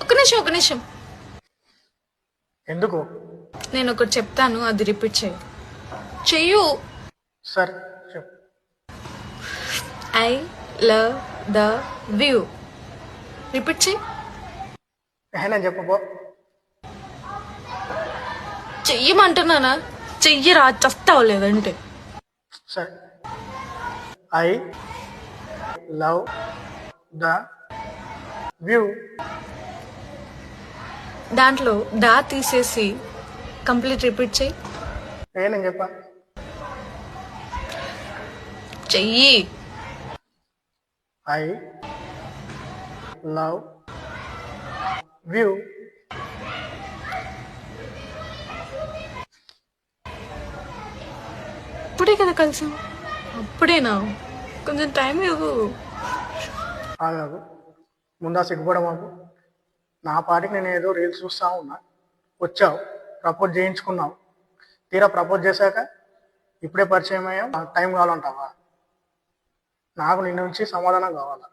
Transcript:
ఒక నిమిషం. ఎందుకు? నేను ఒకటి చెప్తాను, అది రిపీట్ చెయ్యు. సరే చెప్పు. I love the view. Repeat చెయ్యి. నేను చెప్పబో. చెయ్యమంటున్నానా? చెయ్యరా, చస్తావు లేదంటే. సరే. I love the view. దాంట్లో దా తీసేసి కంప్లీట్ రిపీట్ చెయ్యి. నేను చెప్పా. చెయ్యి. I love view. ఇప్పుడే కదా కలిసాం, అప్పుడేనా? కొంచెం టైం ఇవ్వు. ఆగాగు, ముందా సిగ్గుపడ మాకు. నా పాటికి నేను ఏదో రీల్స్ చూస్తా ఉన్నా, వచ్చావు, ప్రపోజ్ చేయించుకున్నావు. తీరా ప్రపోజ్ చేశాక ఇప్పుడే పరిచయం అయ్యాం, నాకు టైం కావాలంటావా? నాకు నీ నుంచి సమాధానం కావాలా?